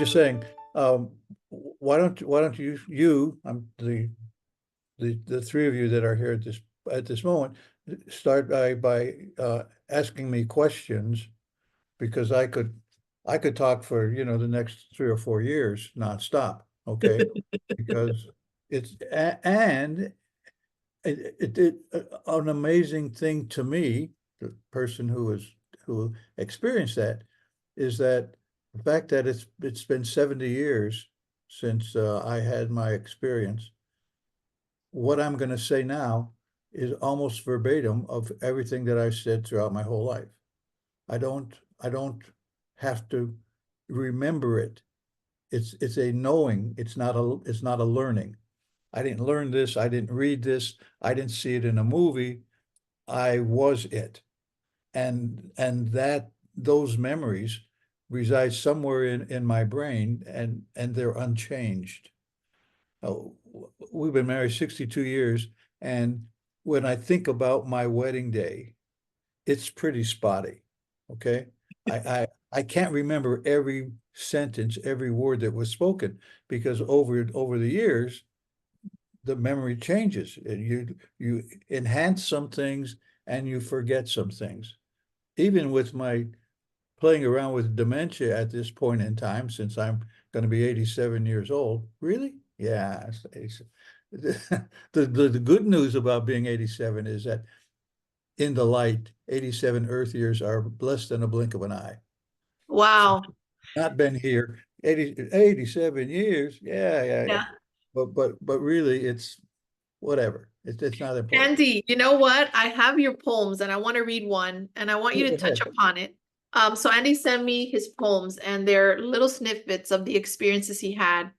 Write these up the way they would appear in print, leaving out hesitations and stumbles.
just saying, why don't you, the three of you that are here at this moment, start by asking me questions, because I could talk for, the next 3 or 4 years nonstop, okay? Because and an amazing thing to me, the person who experienced that, is that the fact that it's been 70 years since I had my experience. What I'm going to say now is almost verbatim of everything that I've said throughout my whole life. I don't have to remember it. It's a knowing. It's not a learning. I didn't learn this. I didn't read this. I didn't see it in a movie. I was it. And that those memories reside somewhere in my brain, and they're unchanged. Oh, we've been married 62 years, and when I think about my wedding day, it's pretty spotty. Okay. I can't remember every sentence, every word that was spoken, because over the years, the memory changes, and you enhance some things and you forget some things. Even with my playing around with dementia at this point in time, since I'm going to be 87 years old. Really? Yeah. The good news about being 87 is that in the light, 87 Earth years are less than a blink of an eye. So Wow. not been here 87 years. Yeah, yeah, yeah. Yeah. But really, it's whatever. It's not important. Andy, you know what? I have your poems and I want to read one and I want you Go to touch ahead. upon it. So Andy sent me his poems and they're little snippets of the experiences he had.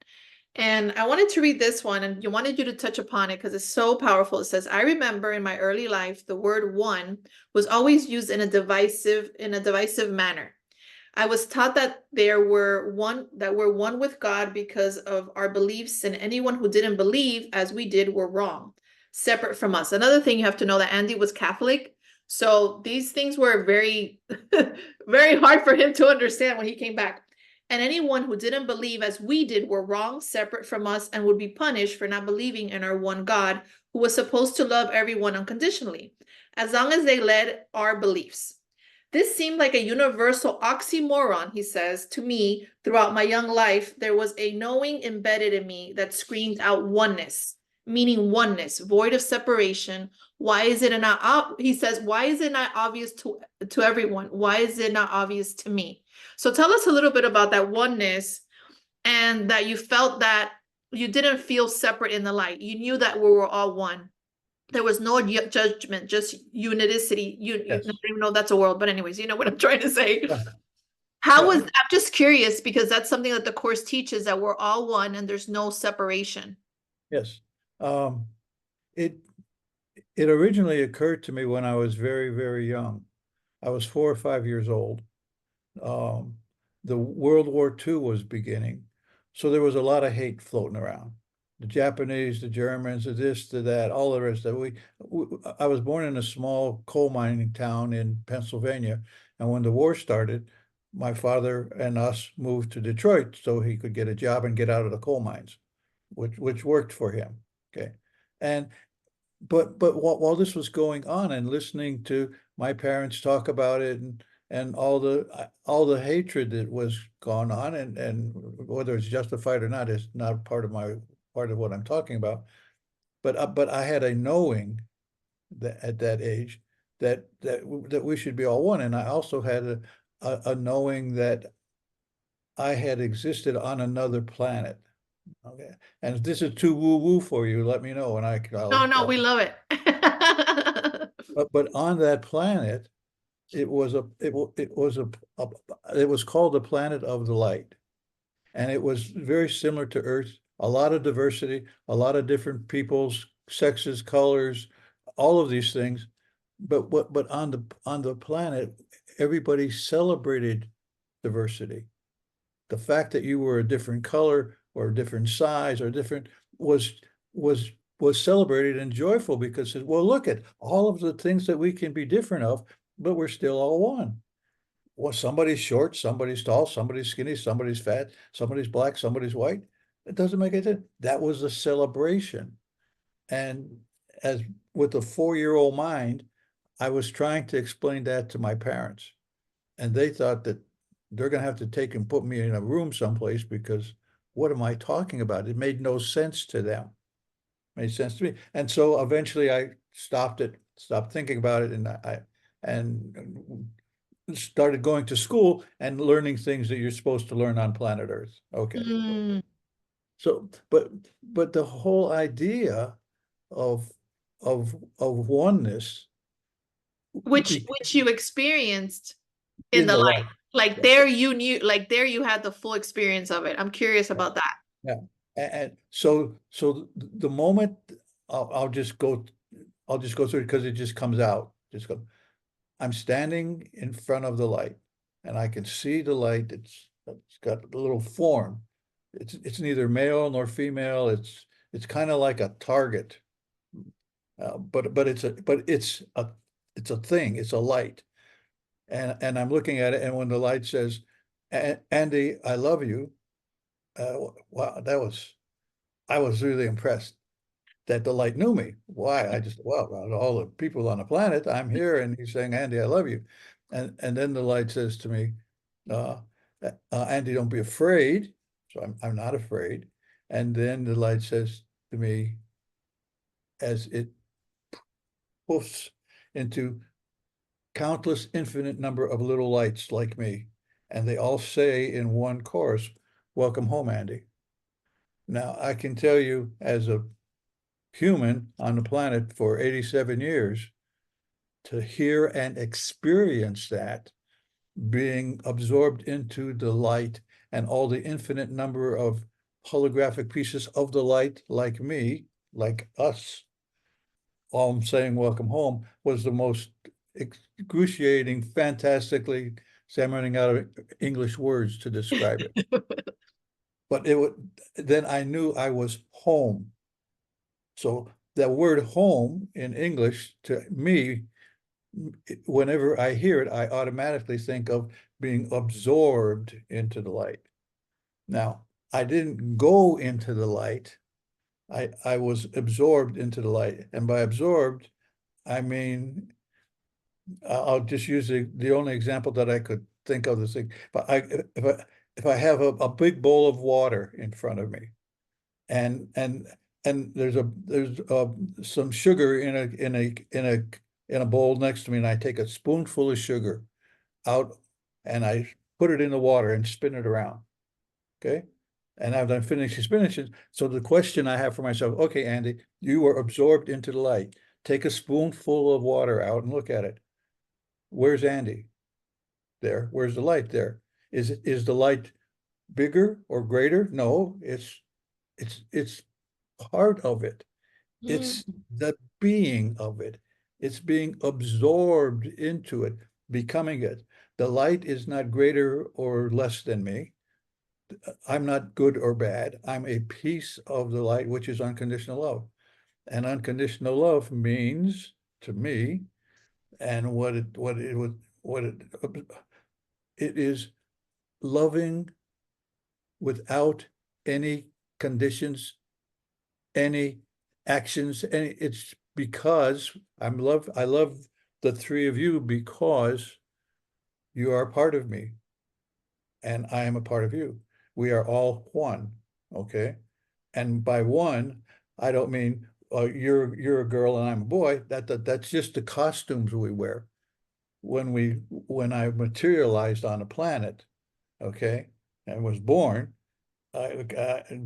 And I wanted to read this one and you wanted you to touch upon it because it's so powerful. It says, I remember in my early life, the word one was always used in a divisive manner. I was taught that we're one with God because of our beliefs, and anyone who didn't believe as we did were wrong, separate from us. Another thing you have to know that Andy was Catholic, so these things were very, very hard for him to understand when he came back. And anyone who didn't believe as we did were wrong, separate from us, and would be punished for not believing in our one God, who was supposed to love everyone unconditionally, as long as they led our beliefs. This seemed like a universal oxymoron, he says, to me throughout my young life. There was a knowing embedded in me that screamed out oneness, meaning oneness, void of separation. Why is it not, he says, why is it not obvious to everyone? Why is it not obvious to me? So tell us a little bit about that oneness and that you felt that you didn't feel separate in the light. You knew that we were all one. There was no judgment, just uniticity. I Yes. don't even know if that's a word, but anyways, you know what I'm trying to say. Yeah. I'm just curious because that's something that the course teaches, that we're all one and there's no separation. Yes. Um, it it originally occurred to me when I was very, very young. I was 4 or 5 years old. Um, the World War II was beginning, so there was a lot of hate floating around. The Japanese, the Germans, the this, the that, all the rest of it. I was born in a small coal mining town in Pennsylvania, and when the war started, my father and us moved to Detroit so he could get a job and get out of the coal mines, which worked for him. Okay, and but while this was going on, and listening to my parents talk about it, and all the hatred that was going on, and whether it's justified or not is not part of what I'm talking about. But I had a knowing that at that age that we should be all one, and I also had a knowing that I had existed on another planet. Okay, and if this is too woo woo for you, let me know, and No, no, we love it. but on that planet, it was it was called the planet of the light, and it was very similar to Earth. A lot of diversity, a lot of different peoples, sexes, colors, all of these things. But on the planet, everybody celebrated diversity. The fact that you were a different color or a different size or different was was was celebrated and joyful, because, well, look at all of the things that we can be different of, but we're still all one. well, somebody's short, somebody's tall, somebody's skinny, somebody's fat, somebody's black, somebody's white. It doesn't make any sense. That was a celebration. And as with a 4-year-old mind, I was trying to explain that to my parents. And they thought that they're going to have to take and put me in a room someplace because what am I talking about? It made no sense to them. It made sense to me. And so eventually I stopped thinking about it, and and started going to school and learning things that you're supposed to learn on planet Earth. Okay. Mm. So, but the whole idea of of oneness Which you experienced in in the the light. light. Like Yeah, there you knew, like there you had the full experience of it. I'm curious yeah, about that. yeah. And so the moment I'll just go through it because it just comes out. Just go. I'm standing in front of the light, and I can see the light. It's got a little form. It's neither male nor female. It's kind of like a target, but it's a thing. It's a light, and I'm looking at it. And when the light says, Andy, I love you," wow, I was really impressed that the light knew me. Why? I just, well, out of all the people on the planet, I'm here, and he's saying, Andy, I love you. And then the light says to me, uh, Andy, don't be afraid. So I'm not afraid. And then the light says to me, as it poofs into countless infinite number of little lights like me, and they all say in one chorus, welcome home, Andy. Now, I can tell you as a human on the planet for 87 years, to hear and experience that, being absorbed into the light and all the infinite number of holographic pieces of the light, like me, like us, all saying welcome home, was the most excruciating, fantastically, say I'm running out of English words to describe it. But then I knew I was home. So that word home in English to me, whenever I hear it, I automatically think of being absorbed into the light. Now, I didn't go into the light. I was absorbed into the light. And by absorbed, I mean, I'll just use the only example that I could think of this thing. But if I have a big bowl of water in front of me, and there's some sugar in a bowl next to me, and I take a spoonful of sugar out and I put it in the water and spin it around. Okay. And I've done finishing spinach. So the question I have for myself, okay, Andy, you were absorbed into the light. Take a spoonful of water out and look at it. Where's Andy? There. Where's the light? There. Is the light bigger or greater? No, it's part of it. It's Mm. the being of it. It's being absorbed into it, becoming it. The light is not greater or less than me. I'm not good or bad. I'm a piece of the light, which is unconditional love. And unconditional love means to me, and it is loving without any conditions, any actions, it's because I love the three of you because you are a part of me and I am a part of you. We are all one, okay? And by one, I don't mean you're a girl and I'm a boy. That's just the costumes we wear. When I materialized on a planet, okay, and was born,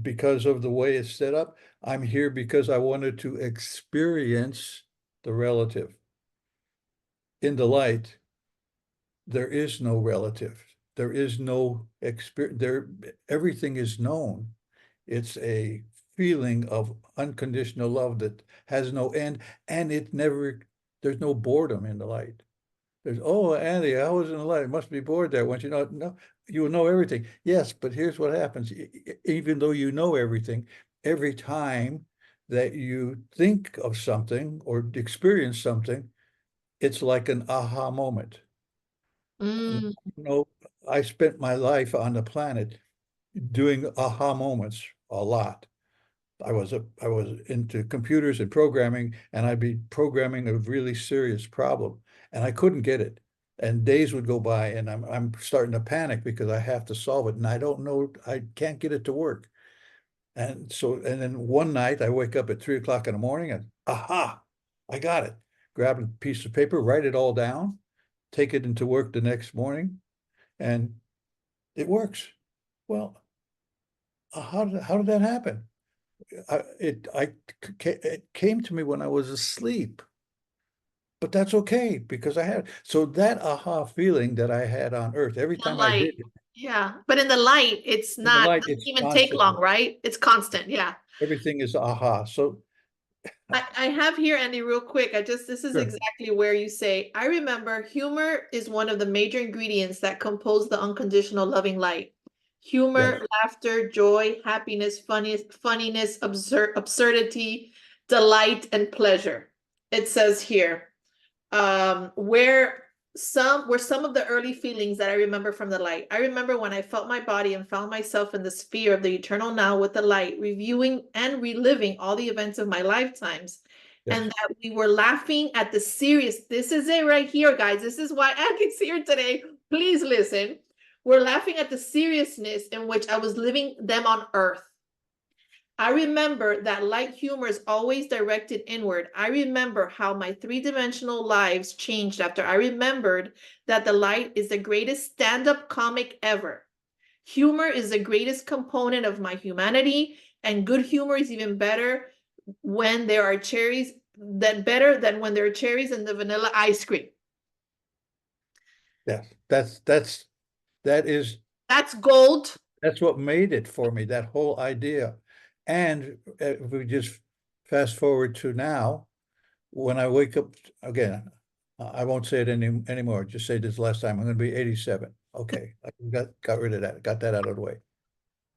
because of the way it's set up, I'm here because I wanted to experience the relative. In the light, there is no relative. There is no experience. Everything is known. It's a feeling of unconditional love that has no end, and there's no boredom in the light. Oh, Andy, I was in the light. It must be bored there. Once you know, no, you will know everything. Yes, but here's what happens. Even though you know everything, every time that you think of something or experience something, it's like an aha moment. Mm, No, I spent my life on the planet doing aha moments a lot. I was into computers and programming, and I'd be programming a really serious problem, and I couldn't get it. And days would go by, and I'm starting to panic because I have to solve it, and I don't know, I can't get it to work. And so, and then one night I wake up at 3 o'clock in the morning and aha, I got it. Grab a piece of paper, write it all down, take it into work the next morning, and it works. Well, how did that happen? It came to me when I was asleep, but that's okay because I had so that aha feeling that I had on Earth every the time I light. did it Yeah. But in the light, it's in the not, light, doesn't it's even take constant. long, right? It's constant. Yeah. Everything is aha. So I have here, Andy, real quick. This is sure, exactly where you say, I remember humor is one of the major ingredients that compose the unconditional loving light. yes, Humor, laughter, joy, happiness, funniness, absurdity, delight, and pleasure. It says here, where some were some of the early feelings that I remember from the light. I remember when I felt my body and found myself in the sphere of the eternal now with the light, reviewing and reliving all the events of my lifetimes. yes, And that we were laughing at the serious, this is it right here, guys. This is why Andy's here today. Please listen. We're laughing at the seriousness in which I was living them on earth. I remember that light humor is always directed inward. I remember how my three-dimensional lives changed after I remembered that the light is the greatest stand-up comic ever. Humor is the greatest component of my humanity, and good humor is even better when there are cherries, better than when there are cherries in the vanilla ice cream. yes. That is That's gold. that's what made it for me, that whole idea. And if we just fast forward to now, when I wake up again, I won't say it anymore. Just say this last time. I'm going to be 87. Okay, I got rid of that. Got that out of the way.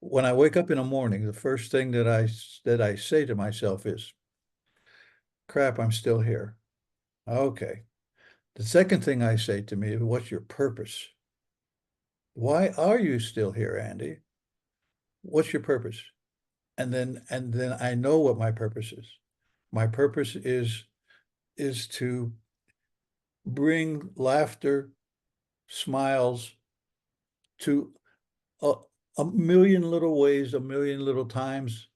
When I wake up in the morning, the first thing that I say to myself is, "Crap, I'm still here." Okay. The second thing I say to me is, "What's your purpose? Why are you still here, Andy? What's your purpose?" And then I know what my purpose is. My purpose is to bring laughter, smiles to a, a million little ways, a million little times.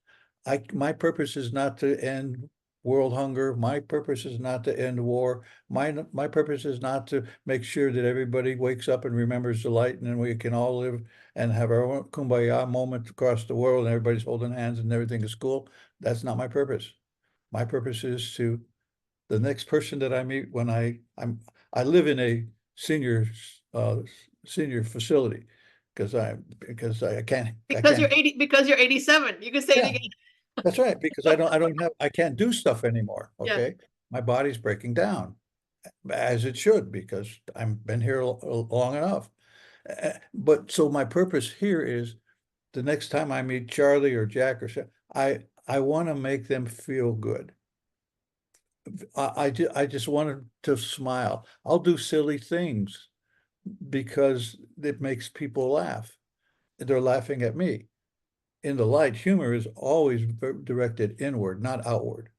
My purpose is not to end world hunger. My purpose is not to end war. My purpose is not to make sure that everybody wakes up and remembers the light, and then we can all live and have our own kumbaya moment across the world, and everybody's holding hands and everything is cool. That's not my purpose. My purpose is to the next person that I meet when I live in a senior uh, senior facility because I Because you're can't 80, because you're 87. You can say it yeah, again. that's right, because I can't do stuff anymore. Yes. Okay, my body's breaking down as it should because I've been here long enough. But so my purpose here is the next time I meet Charlie or Jack or I want to make them feel good. I just wanted to smile. I'll do silly things because it makes people laugh. They're laughing at me. In the light, humor is always directed inward, not outward.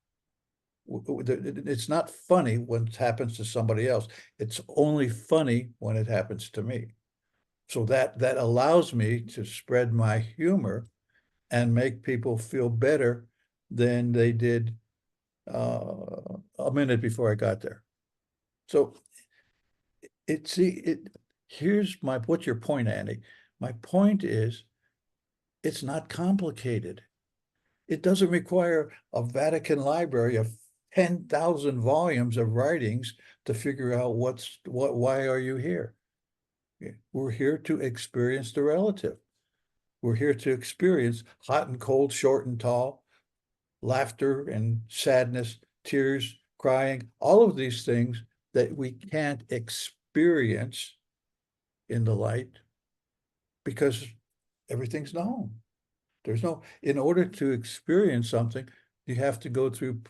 It's not funny when it happens to somebody else. It's only funny when it happens to me. So that allows me to spread my humor and make people feel better than they did a minute before I got there. So it see it here's my what's your point, Andy? My point is it's not complicated. It doesn't require a Vatican library of 10,000 volumes of writings to figure out why are you here? We're here to experience the relative. We're here to experience hot and cold, short and tall, laughter and sadness, tears, crying, all of these things that we can't experience in the light because everything's known. In order to experience something, you have to go through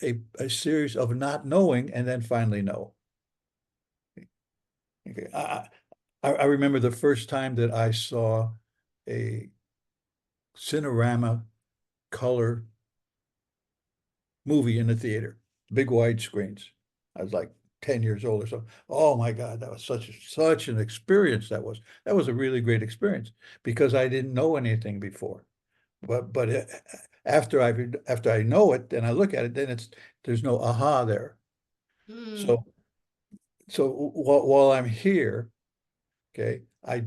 a series of not knowing and then finally know. Okay. I remember the first time that I saw a Cinerama color movie in the theater, big wide screens. I was like 10 years old or so. Oh my God, that was such an experience. That was a really great experience because I didn't know anything before. But after I know it and I look at it, then there's no aha there. Mm. So while I'm here, okay, I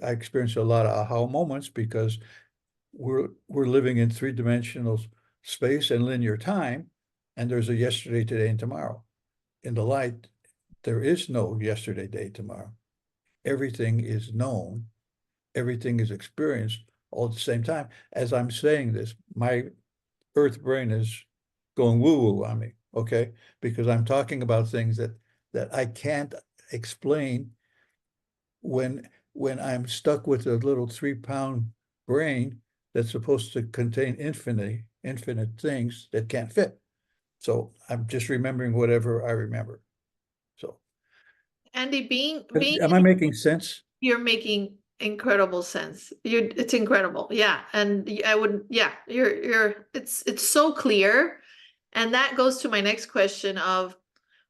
experience a lot of aha moments because we're living in three-dimensional space and linear time, and there's a yesterday, today, and tomorrow. In the light, there is no yesterday, day, tomorrow. Everything is known, everything is experienced all at the same time. As I'm saying this, my earth brain is going woo-woo on me, okay? Because I'm talking about things that I can't explain when I'm stuck with a little 3-pound brain that's supposed to contain infinite things that can't fit. So I'm just remembering whatever I remember. So Andy, being am I making sense? you're making incredible sense. It's incredible. Yeah. And I would, yeah, it's so clear. And that goes to my next question of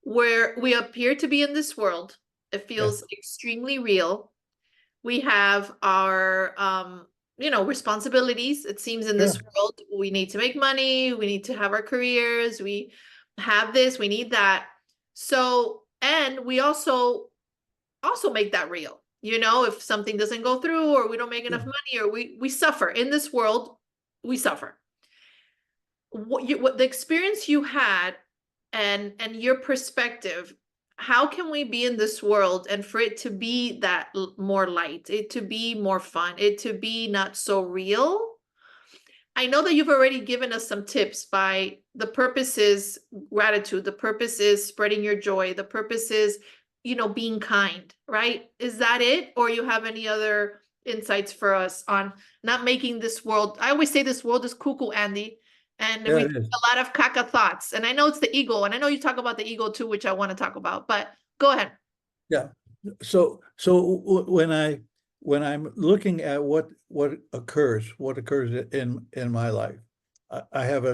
where we appear to be in this world. It Yeah, feels extremely real. We have our, responsibilities. It seems in this sure. world, we need to make money. We need to have our careers. We have this, we need that. So, and we also make that real. If something doesn't go through or we don't make enough Yeah. money or we suffer in this world, we suffer. What the experience you had and your perspective, how can we be in this world and for it to be that more light, it to be more fun, it to be not so real? I know that you've already given us some tips by the purpose is gratitude, the purpose is spreading your joy, the purpose is, being kind, right? Is that it? Or you have any other insights for us on not making this world? I always say this world is cuckoo, Andy, and we Yeah, think it is. a lot of caca thoughts. And I know it's the ego, and I know you talk about the ego too, which I want to talk about, but go ahead. Yeah. So when I'm looking at what occurs in my life, I have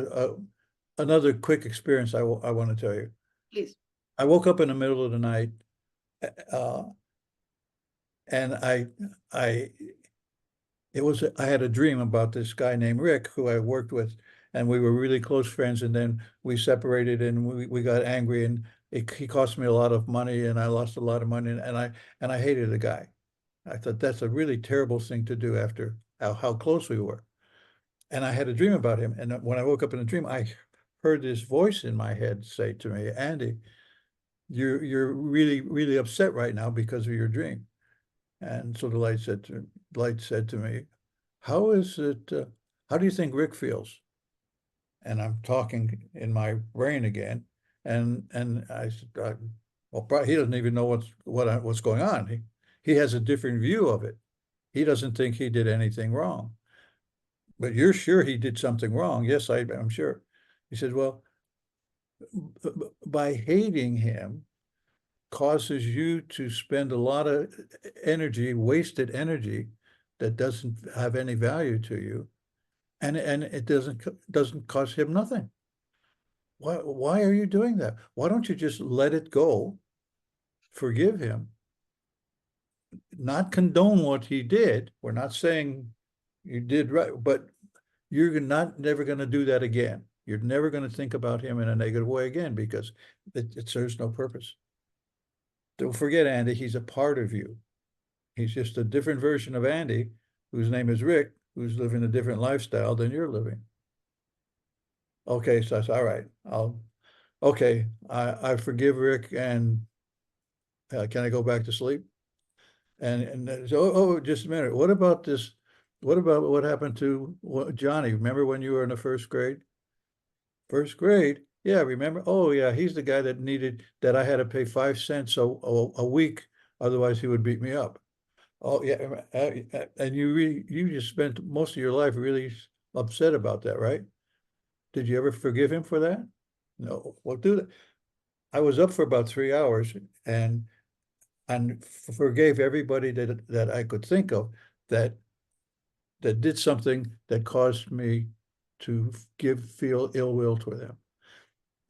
another quick experience I want to tell you. Please. I woke up in the middle of the night, uh, and I I had a dream about this guy named Rick who I worked with, and we were really close friends, and then we separated and we got angry, and he cost me a lot of money and I lost a lot of money, and I hated the guy. I thought that's a really terrible thing to do after how close we were. And I had a dream about him. And when I woke up in a dream, I heard this voice in my head say to me, Andy, you're really upset right now because of your dream. And so the light said to me, how is it, how do you think Rick feels? And I'm talking in my brain again. And I said, well, probably he doesn't even know what's going on. He has a different view of it. He doesn't think he did anything wrong. But you're sure he did something wrong? Yes, I'm sure. He said, well, by hating him causes you to spend a lot of energy, wasted energy that doesn't have any value to you. And it doesn't cost him nothing. Why are you doing that? Why don't you just let it go, forgive him, not condone what he did? We're not saying you did right, but you're not never going to do that again. You're never going to think about him in a negative way again because it serves no purpose. Don't forget, Andy, he's a part of you. He's just a different version of Andy, whose name is Rick, who's living a different lifestyle than you're living. Okay, so I said, all right, okay, I forgive Rick, and can I go back to sleep? And so, just a minute. What about this? What about what happened to Johnny? Remember when you were in the first grade? First grade? Yeah, remember? Oh, yeah, he's the guy that I had to pay 5 cents a week, otherwise he would beat me up. Oh, yeah, and you just spent most of your life really upset about that, right? Did you ever forgive him for that? No. Well, do that. I was up for about 3 hours, and and forgave everybody that I could think of that did something that caused me to feel ill will toward them.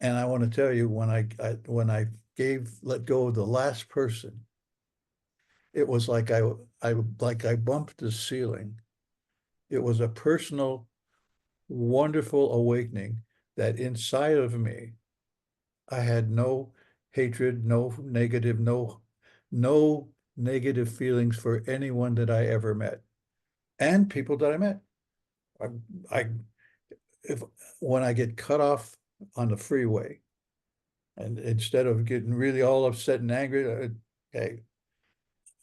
And I want to tell you, when I let go of the last person, it was like I bumped the ceiling. It was a personal, wonderful awakening that inside of me, I had no hatred, no negative feelings for anyone that I ever met and people that I met. I, I if when I get cut off on the freeway, and instead of getting really all upset and angry, hey,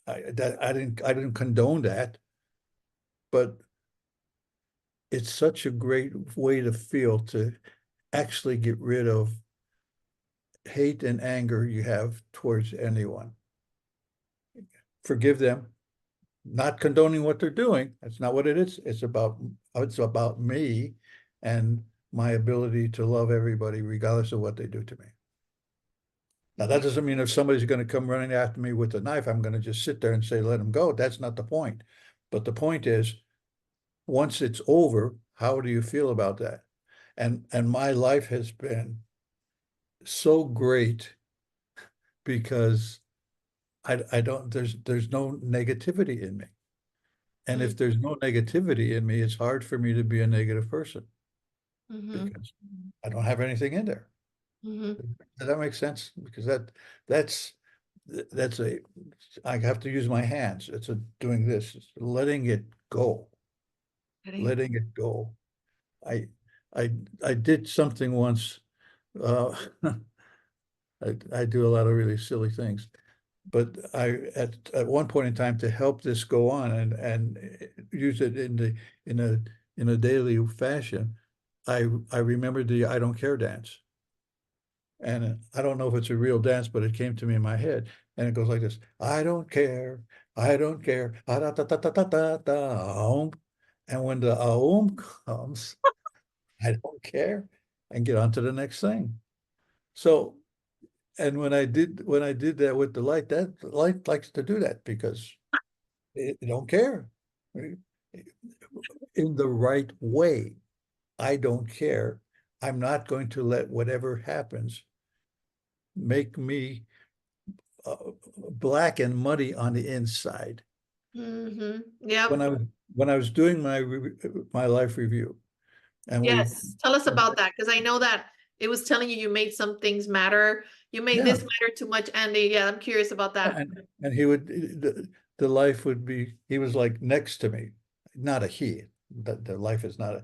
I didn't condone that, but it's such a great way to feel to actually get rid of hate and anger you have towards anyone. Forgive them, not condoning what they're doing. That's not what it is. It's about me and my ability to love everybody regardless of what they do to me. Now, that doesn't mean if somebody's going to come running after me with a knife, I'm going to just sit there and say, let them go. That's not the point. But the point is, once it's over, how do you feel about that? And my life has been so great because I don't there's no negativity in me. And if there's no negativity in me, it's hard for me to be a negative person Mm-hmm. because I don't have anything in there. Mm-hmm. Does that make sense? Because that's that's a I have to use my hands. It's doing this, it's letting it go, letting it go. I I I did something once. Uh, I do a lot of really silly things, but at one point in time to help this go on and use it in a in a daily fashion, I remembered the I don't care dance. And I don't know if it's a real dance, but it came to me in my head. And it goes like this: I don't care. I don't care. Ah, da, da, da, da, da, da, da, aum. And when the aum comes, I don't care and get on to the next thing. So, and when I did that with the light, that the light likes to do that because it don't care in the right way. I don't care. I'm not going to let whatever happens make me uh, black and muddy on the inside. Mm-hmm. When Yep. I was doing my life review, and Yes. Tell us about that because I know that it was telling you you made some things matter. You made yeah, this matter too much, Andy. Yeah, I'm curious about that. and he would the life would be he was like next to me, not a he. The life is not a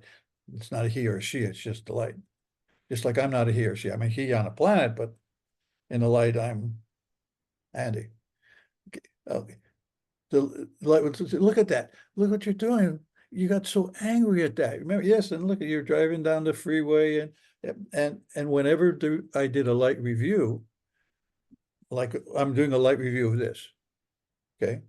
it's not a he or a she. It's just the light. Just like I'm not a he or she. I mean he on a planet, but in the light I'm Andy. Okay. Look at that. Look what you're doing. You got so angry at that. Remember, yes, and look, you're driving down the freeway and whenever I did a light review, like I'm doing a light review of this, okay?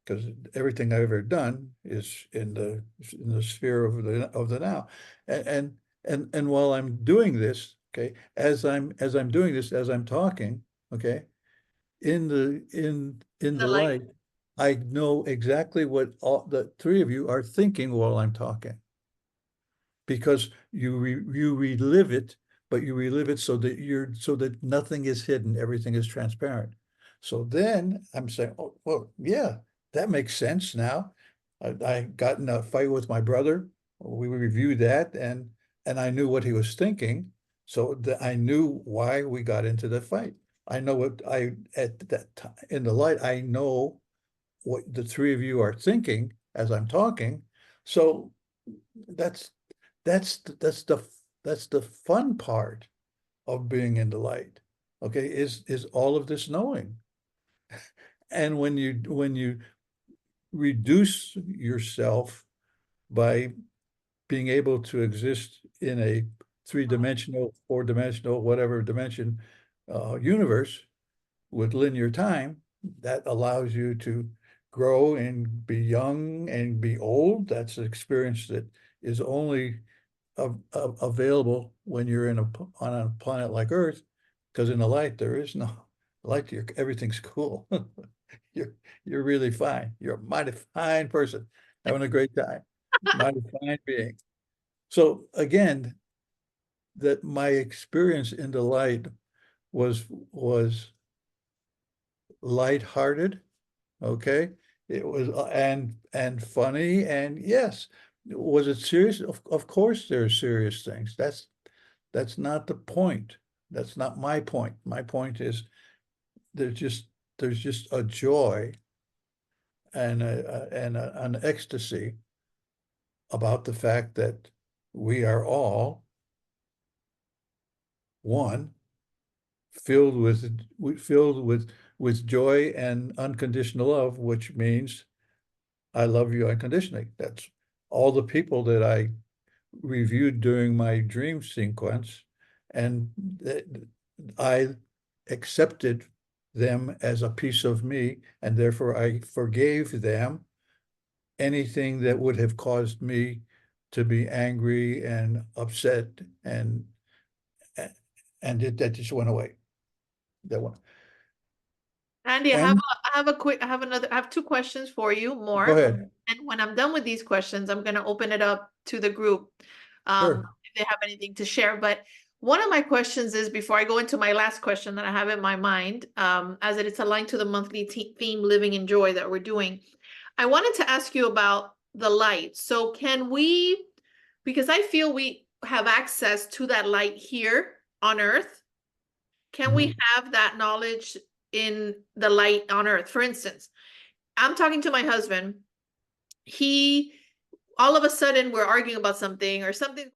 Because everything I've ever done is in the sphere of the now. And and while I'm doing this, okay, as I'm doing this, as I'm talking, okay, in The the light. light, I know exactly what all the three of you are thinking while I'm talking because you relive it, but you relive it so that nothing is hidden, everything is transparent. So then I'm saying, oh well, yeah, that makes sense now. I got in a fight with my brother. We reviewed that, and I knew what he was thinking, so that I knew why we got into the fight. I know what I at that time in the light. I know what the three of you are thinking as I'm talking. So that's that's that's the fun part of being in the light. Okay, is all of this knowing. And when you reduce yourself by being able to exist in a three-dimensional, four-dimensional, whatever dimension universe with linear time, that allows you to grow and be young and be old. That's an experience that is only available when you're on a planet like Earth, because in the light there is no light. Everything's cool. you're really fine. You're a mighty fine person, having a great time, mighty fine being. So again, that my experience in the light was lighthearted, okay? It was and funny, and yes, was it serious? Of course there are serious things. That's not the point. That's not my point. My point is there's just there's just a joy and an ecstasy about the fact that we are all one, filled with joy and unconditional love, which means I love you unconditionally. That's all the people that I reviewed during my dream sequence, and I accepted them as a piece of me, and therefore I forgave them anything that would have caused me to be angry and upset, and that just went away. That one. Andy, And I have two questions for you go more. ahead. And when I'm done with these questions, I'm going to open it up to the group, Sure. if they have anything to share. But one of my questions is, before I go into my last question that I have in my mind, as it's aligned to the monthly theme, Living in Joy, that we're doing, I wanted to ask you about the light. So can we, because I feel we have access to that light here on Earth, can we have that knowledge in the light on Earth? For instance, I'm talking to my husband. He, all of a sudden, we're arguing about something, or something